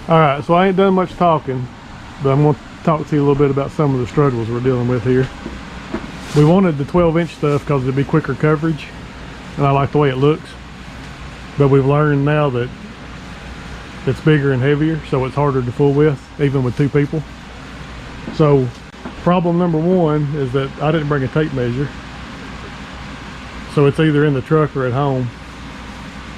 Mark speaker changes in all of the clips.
Speaker 1: Alright, so I ain't done much talking, but I'm going to talk to you a little bit about some of the struggles we're dealing with here. We wanted the 12-inch stuff because it'd be quicker coverage, and I like the way it looks. But we've learned now that it's bigger and heavier, so it's harder to fool with, even with two people. So, problem number one is that I didn't bring a tape measure. So it's either in the truck or at home.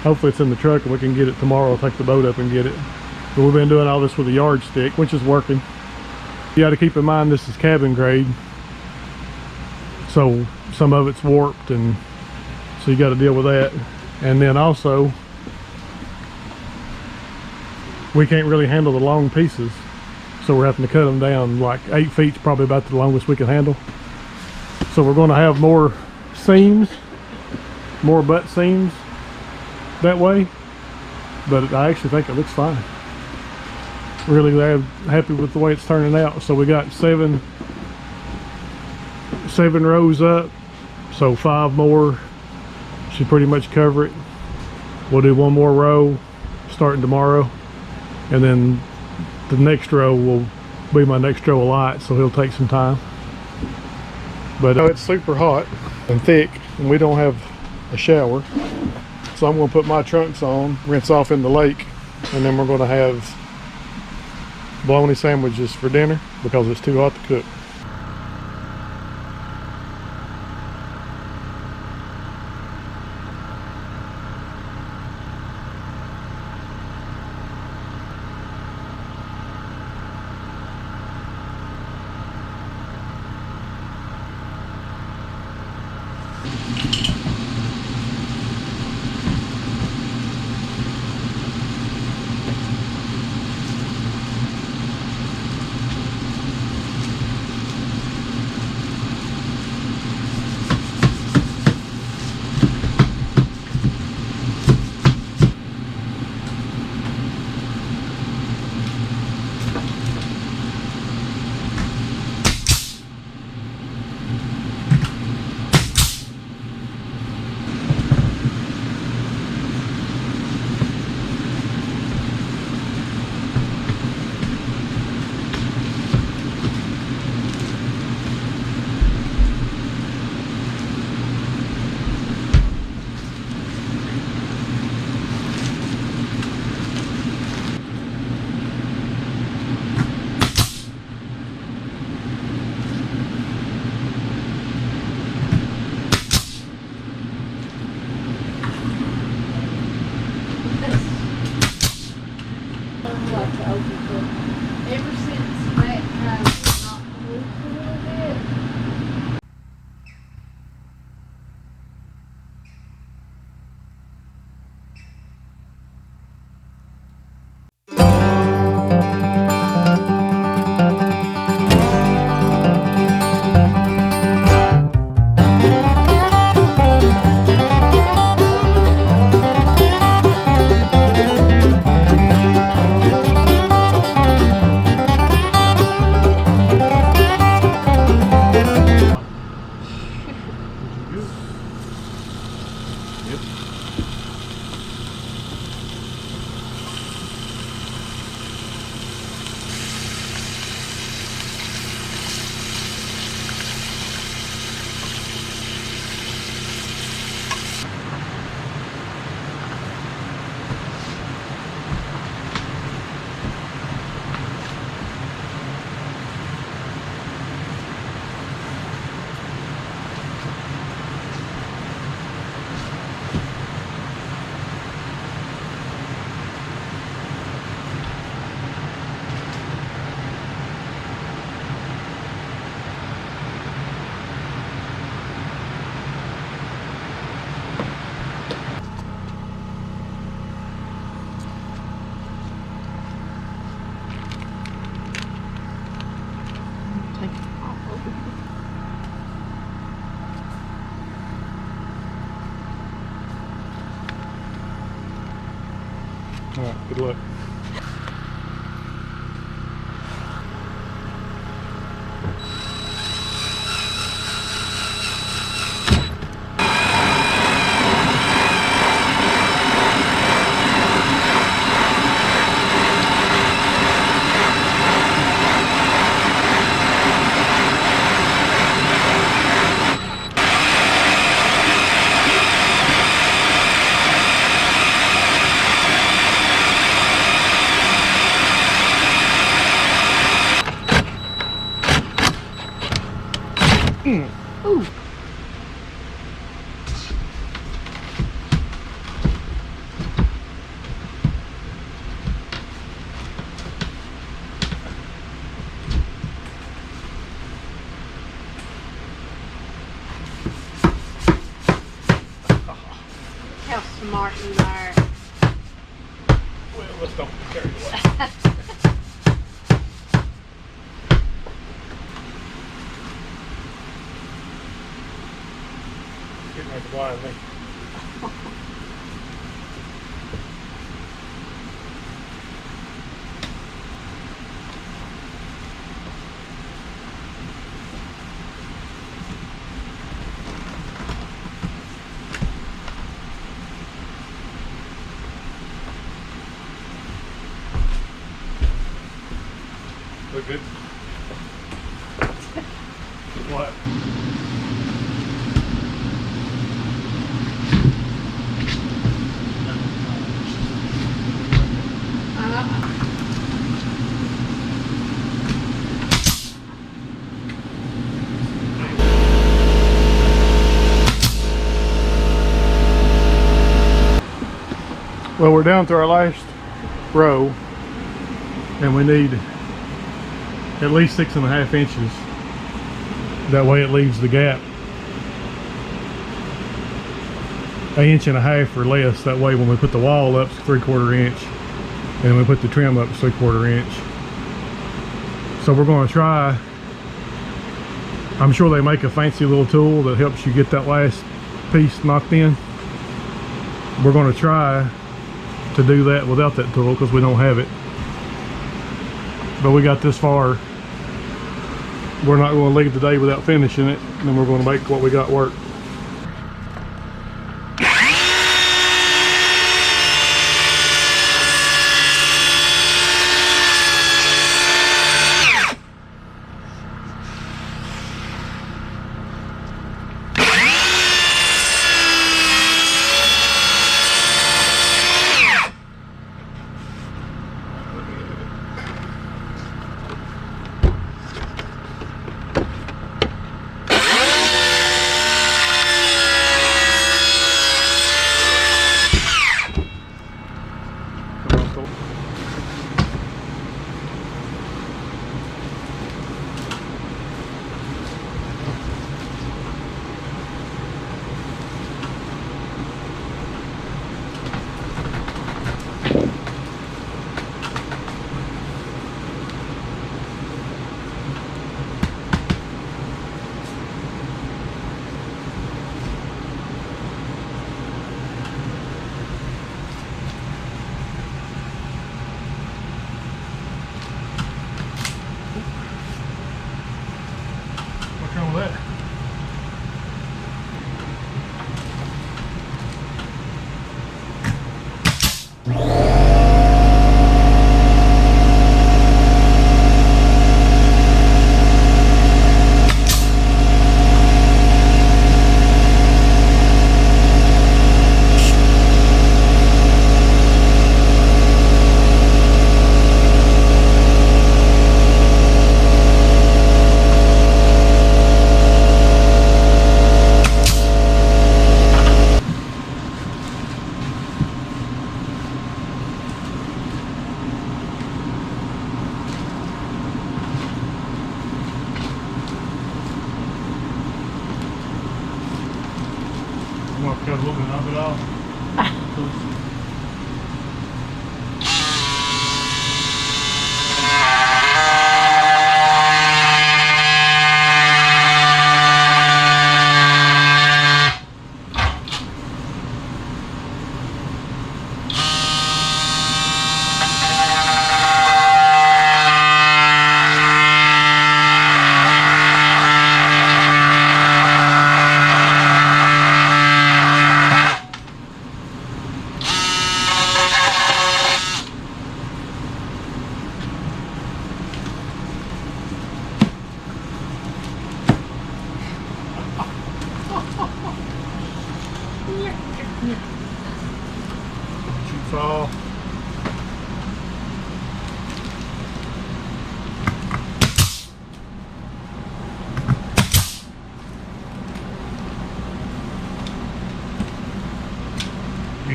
Speaker 1: Hopefully it's in the truck and we can get it tomorrow, take the boat up and get it. But we've been doing all this with a yardstick, which is working. You got to keep in mind this is cabin grade, so some of it's warped, and so you got to deal with that. And then also, we can't really handle the long pieces, so we're having to cut them down. Like 8 feet's probably about the longest we can handle. So we're going to have more seams, more butt seams that way, but I actually think it looks fine. Really glad, happy with the way it's turning out. So we got seven rows up, so 5 more should pretty much cover it. We'll do 1 more row starting tomorrow, and then the next row will be my next row of lights, so he'll take some time. But it's super hot and thick, and we don't have a shower, so I'm going to put my trunks on, rinse off in the lake, and then we're going to have bologna sandwiches for dinner because it's too hot to cook. All right, good luck.
Speaker 2: Ooh. How smart you are.
Speaker 1: Well, let's don't carry away. Getting ready to blind me. Look good. What? Well, we're down to our last row, and we need at least 6.5 inches. That way it leaves the gap 1.5 inches or less. That way when we put the wall up, it's 3/4 inch, and then we put the trim up, it's 3/4 inch. So we're going to try. I'm sure they make a fancy little tool that helps you get that last piece knocked in. We're going to try to do that without that tool because we don't have it. But we got this far. We're not going to leave today without finishing it, and then we're going to make what we got work. What's wrong with that? You want to cut a little bit of it off?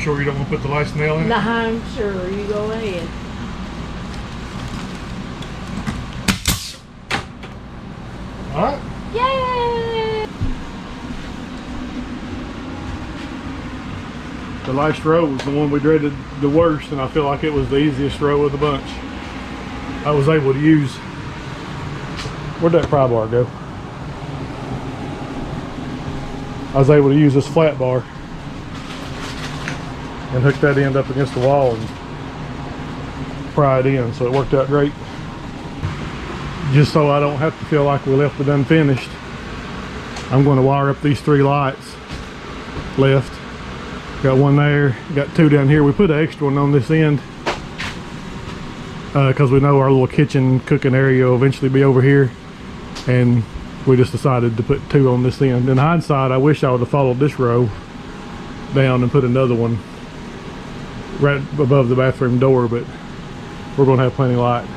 Speaker 1: sure you don't want to put the last nail in it?
Speaker 2: Nah, I'm sure. You go ahead.
Speaker 1: Alright.
Speaker 2: Yay!
Speaker 1: The last row was the one we dreaded the worst, and I feel like it was the easiest row of the bunch. I was able to use... Where'd that pry bar go? I was able to use this flat bar and hook that end up against the wall and pry it in, so it worked out great. Just so I don't have to feel like we left it unfinished, I'm going to wire up these 3 lights left. Got one there, got 2 down here. We put an extra one on this end because we know our little kitchen cooking area will eventually be over here, and we just decided to put 2 on this end. In hindsight, I wish I would have followed this row down and put another one right above the bathroom door, but we're going to have plenty of light.